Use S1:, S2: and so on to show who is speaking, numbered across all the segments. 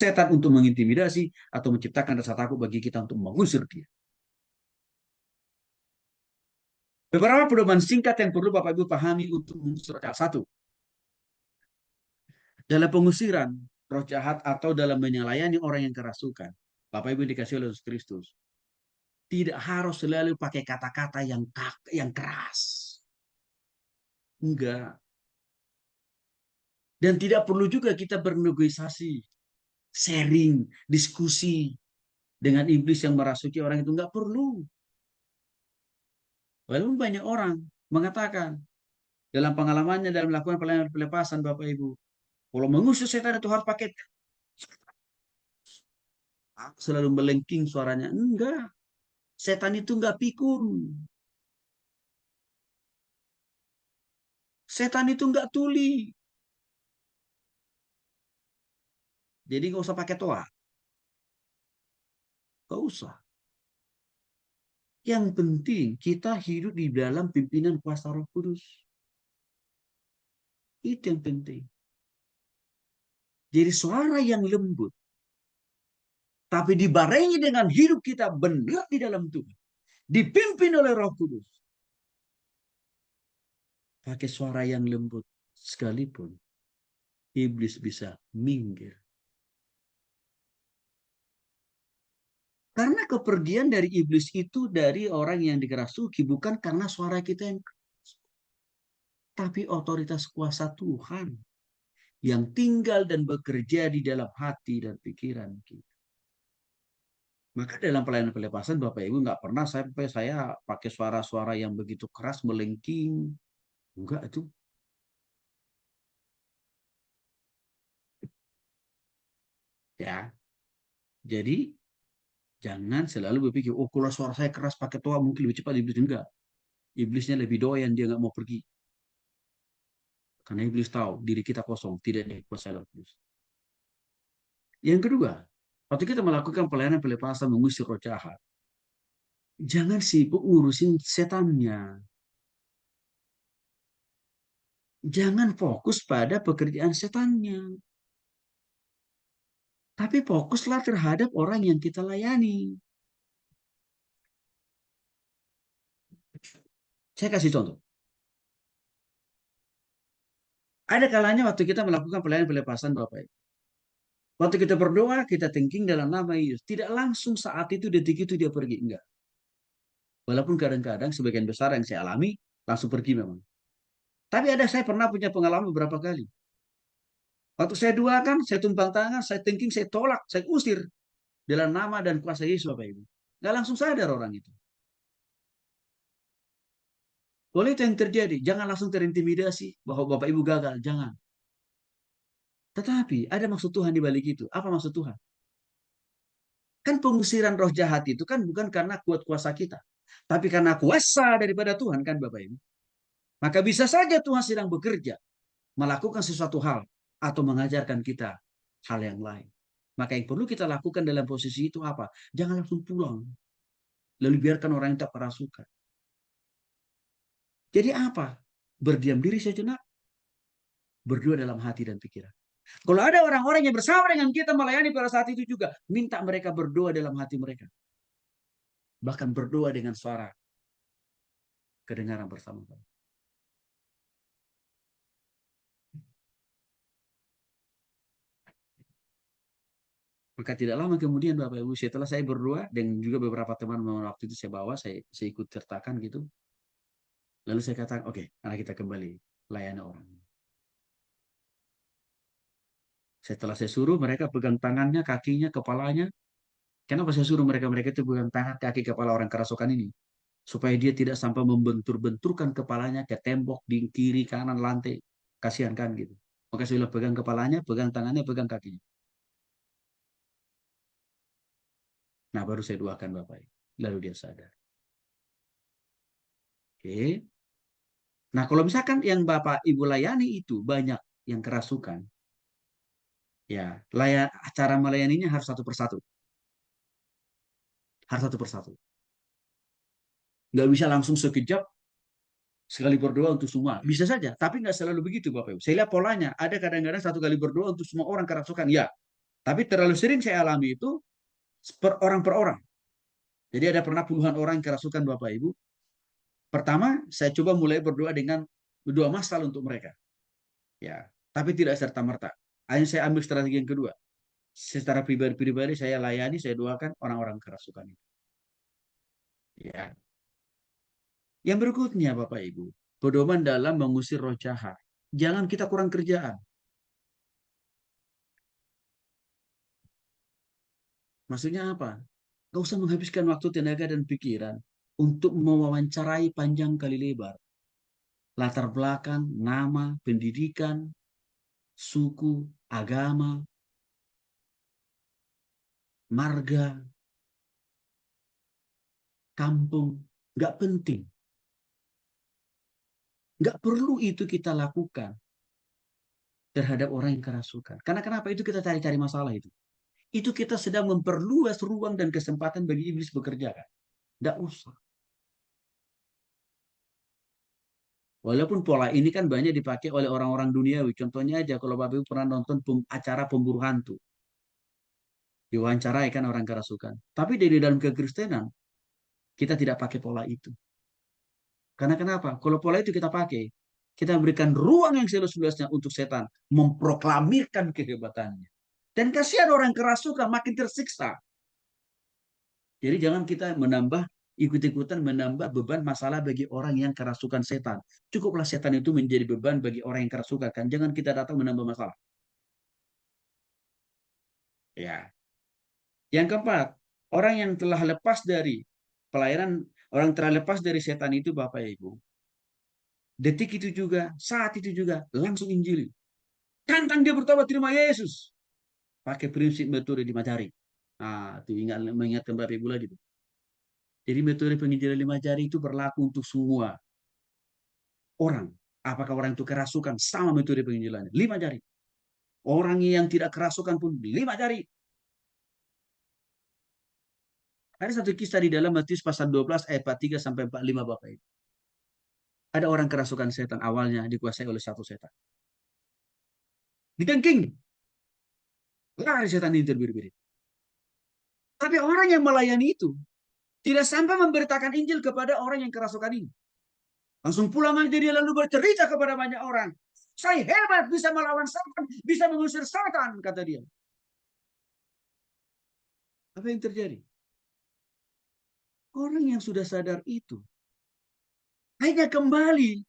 S1: setan untuk mengintimidasi atau menciptakan rasa takut bagi kita untuk mengusir dia. Beberapa pedoman singkat yang perlu Bapak Ibu pahami untuk mengusir roh jahat. Satu, dalam pengusiran roh jahat atau dalam menyelayani orang yang kerasukan, Bapak Ibu dikasih oleh Yesus Kristus, tidak harus selalu pakai kata-kata yang keras. Enggak. Dan tidak perlu juga kita bernegosiasi, sharing, diskusi dengan iblis yang merasuki orang itu. Enggak perlu. Walaupun banyak orang mengatakan dalam pengalamannya dalam melakukan pelayanan pelepasan Bapak Ibu, kalau mengusir setan itu harus pakai selalu melengking suaranya. Enggak. Setan itu enggak pikun. Setan itu enggak tuli. Jadi nggak usah pakai toa. Nggak usah. Yang penting kita hidup di dalam pimpinan kuasa Roh Kudus. Itu yang penting. Jadi suara yang lembut, tapi dibarengi dengan hidup kita benar di dalam Tuhan. Dipimpin oleh Roh Kudus. Pakai suara yang lembut sekalipun, iblis bisa minggir. Karena kepergian dari iblis itu dari orang yang dikerasuki bukan karena suara kita yang keras, tapi otoritas kuasa Tuhan yang tinggal dan bekerja di dalam hati dan pikiran kita. Maka dalam pelayanan pelepasan Bapak Ibu nggak pernah sampai saya pakai suara-suara yang begitu keras melengking. Enggak itu. Ya. Jadi jangan selalu berpikir, oh kalau suara saya keras pakai toa mungkin lebih cepat iblis. Enggak. Iblisnya lebih doyan, dia nggak mau pergi. Karena iblis tahu diri kita kosong, tidak dikuasai oleh iblis. Yang kedua, waktu kita melakukan pelayanan pelepasan mengusir roh jahat, jangan sibuk ngurusin setannya. Jangan fokus pada pekerjaan setannya. Tapi fokuslah terhadap orang yang kita layani. Saya kasih contoh. Ada kalanya waktu kita melakukan pelayanan pelepasan Bapak Ibu. Waktu kita berdoa, kita thinking dalam nama Yesus. Tidak langsung saat itu, detik itu dia pergi. Enggak. Walaupun kadang-kadang sebagian besar yang saya alami, langsung pergi memang. Tapi ada saya pernah punya pengalaman beberapa kali. Waktu saya doakan, saya tumpang tangan, saya thinking, saya tolak, saya usir. Dalam nama dan kuasa Yesus Bapak Ibu. Enggak langsung sadar orang itu. Boleh itu yang terjadi. Jangan langsung terintimidasi bahwa Bapak Ibu gagal. Jangan. Tetapi ada maksud Tuhan di balik itu. Apa maksud Tuhan? Kan pengusiran roh jahat itu kan bukan karena kuat kuasa kita. Tapi karena kuasa daripada Tuhan kan Bapak Ibu. Maka bisa saja Tuhan sedang bekerja. Melakukan sesuatu hal. Atau mengajarkan kita hal yang lain. Maka yang perlu kita lakukan dalam posisi itu apa? Jangan langsung pulang. Lalu biarkan orang yang tak kerasukan. Jadi apa? Berdiam diri sejenak. Berdua dalam hati dan pikiran. Kalau ada orang-orang yang bersama dengan kita melayani pada saat itu juga, minta mereka berdoa dalam hati mereka. Bahkan berdoa dengan suara kedengaran bersama. Maka tidak lama kemudian Bapak Ibu, setelah saya berdoa dan juga beberapa teman waktu itu saya bawa, saya ikut sertakan gitu. Lalu saya katakan, oke, anak kita kembali layani orang. Setelah saya suruh mereka pegang tangannya, kakinya, kepalanya. Kenapa saya suruh mereka itu pegang tangan, kaki, kepala orang kerasukan ini? Supaya dia tidak sampai membentur-benturkan kepalanya ke tembok di kiri kanan lantai. Kasihan kan gitu. Maka saya bilang pegang kepalanya, pegang tangannya, pegang kakinya. Nah baru saya doakan Bapak. Lalu dia sadar. Oke. Nah kalau misalkan yang Bapak Ibu layani itu banyak yang kerasukan. Ya, cara melayaninya harus satu persatu. Harus satu persatu. Nggak bisa langsung sekejap sekali berdoa untuk semua. Bisa saja, tapi nggak selalu begitu Bapak Ibu. Saya lihat polanya, ada kadang-kadang satu kali berdoa untuk semua orang kerasukan. Ya, Tapi terlalu sering saya alami itu per orang. Jadi ada pernah puluhan orang yang kerasukan Bapak Ibu. Pertama, saya coba mulai berdoa dengan berdoa masal untuk mereka. Ya, tapi tidak serta merta. Hanya saya ambil strategi yang kedua. Secara pribadi-pribadi saya layani, saya doakan orang-orang kerasukan itu. Ya. Yang berikutnya Bapak Ibu, pedoman dalam mengusir roh jahat. Jangan kita kurang kerjaan. Maksudnya apa? Gak usah menghabiskan waktu, tenaga, dan pikiran untuk mewawancarai panjang kali lebar. Latar belakang, nama, pendidikan, suku, agama, marga, kampung. Gak penting. Gak perlu itu kita lakukan terhadap orang yang kerasukan. Karena kenapa itu kita cari-cari masalah itu? Itu kita sedang memperluas ruang dan kesempatan bagi iblis bekerja kan? Gak usah. Walaupun pola ini kan banyak dipakai oleh orang-orang duniawi. Contohnya aja kalau Bapak Ibu pernah nonton acara pemburu hantu. Diwawancarai kan orang kerasukan. Tapi dari dalam kekristenan, kita tidak pakai pola itu. Karena kenapa? Kalau pola itu kita pakai, kita berikan ruang yang seluas-luasnya untuk setan memproklamirkan kehebatannya. Dan kasihan orang kerasukan makin tersiksa. Jadi jangan kita menambah ikut-ikutan menambah beban masalah bagi orang yang kerasukan setan. Cukuplah setan itu menjadi beban bagi orang yang kerasukan kan. Jangan kita datang menambah masalah. Ya. Yang keempat, orang yang telah lepas dari pelayanan, orang telah lepas dari setan itu Bapak Ibu. Detik itu juga, saat itu juga langsung injili. Tantang dia bertobat terima Yesus. Pakai prinsip metode lima jari. Nah, itu ingat mengingatkan Bapak Ibu lagi. Jadi metode penginjilan lima jari itu berlaku untuk semua orang. Apakah orang itu kerasukan, sama metode penginjilannya. Lima jari. Orang yang tidak kerasukan pun lima jari. Ada satu kisah di dalam Matius pasal 12 ayat 43 sampai 45 Bapak Ibu. Ada orang kerasukan setan awalnya dikuasai oleh satu setan. Ditengking. Lari setan ini terbirit-birit. Tapi orang yang melayani itu tidak sampai memberitakan Injil kepada orang yang kerasukan ini. Langsung pulang aja dia lalu bercerita kepada banyak orang. Saya hebat bisa melawan setan, bisa mengusir setan, kata dia. Apa yang terjadi? Orang yang sudah sadar itu hanya kembali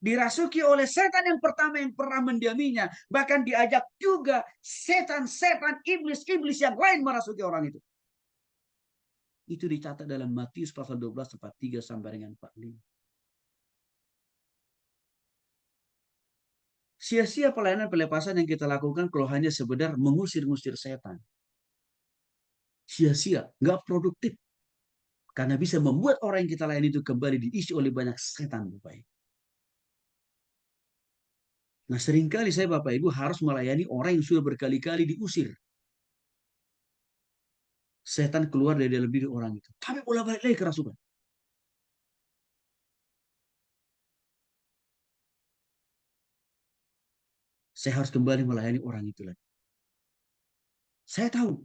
S1: dirasuki oleh setan yang pertama yang pernah mendiaminya. Bahkan diajak juga setan-setan, iblis-iblis yang lain merasuki orang itu. Itu dicatat dalam Matius pasal 12, 43 sampai dengan 45. Sia-sia pelayanan pelepasan yang kita lakukan kalau hanya sekedar mengusir-ngusir setan. Sia-sia, nggak produktif. Karena bisa membuat orang yang kita layani itu kembali diisi oleh banyak setan. Bapak Ibu. Nah seringkali saya Bapak Ibu harus melayani orang yang sudah berkali-kali diusir. Setan keluar dari dalam diri orang itu. Tapi boleh balik lagi kerasukan. Saya harus kembali melayani orang itu lagi. Saya tahu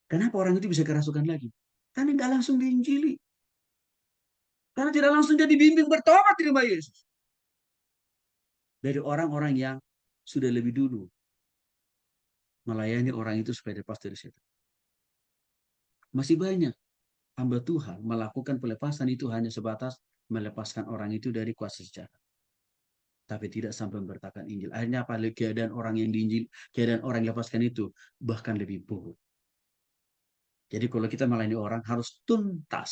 S1: kenapa orang itu bisa kerasukan lagi. Karena nggak langsung diinjili. Karena tidak langsung dia dibimbing bertobat terima Yesus. Dari orang-orang yang sudah lebih dulu melayani orang itu supaya lepas dari setan. Masih banyak hamba Tuhan melakukan pelepasan itu hanya sebatas melepaskan orang itu dari kuasa sejahat. Tapi tidak sampai memberitakan Injil. Akhirnya apa? Keadaan orang yang diinjil, keadaan orang yang lepaskan itu bahkan lebih buruk. Jadi kalau kita melayani orang harus tuntas.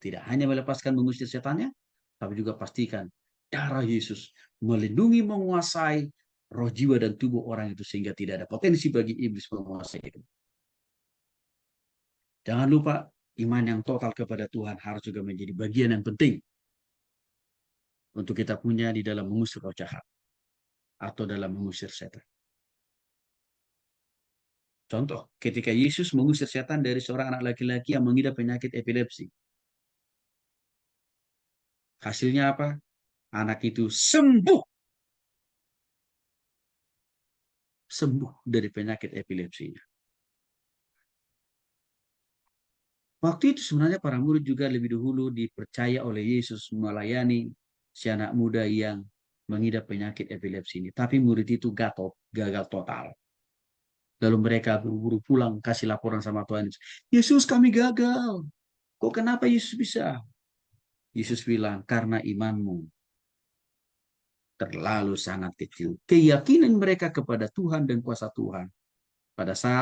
S1: Tidak hanya melepaskan mengusir setannya, tapi juga pastikan darah Yesus melindungi, menguasai roh, jiwa, dan tubuh orang itu sehingga tidak ada potensi bagi iblis menguasai itu. Jangan lupa iman yang total kepada Tuhan harus juga menjadi bagian yang penting untuk kita punya di dalam mengusir roh jahat atau dalam mengusir setan. Contoh, ketika Yesus mengusir setan dari seorang anak laki-laki yang mengidap penyakit epilepsi. Hasilnya apa? Anak itu sembuh. sembuh dari penyakit epilepsinya. Waktu itu sebenarnya para murid juga lebih dahulu dipercaya oleh Yesus melayani si anak muda yang mengidap penyakit epilepsi ini. Tapi murid itu gagal total. Lalu mereka buru-buru pulang kasih laporan sama Tuhan Yesus. Yesus, kami gagal. Kok kenapa Yesus bisa? Yesus bilang, karena imanmu terlalu sangat kecil. Keyakinan mereka kepada Tuhan dan kuasa Tuhan pada saat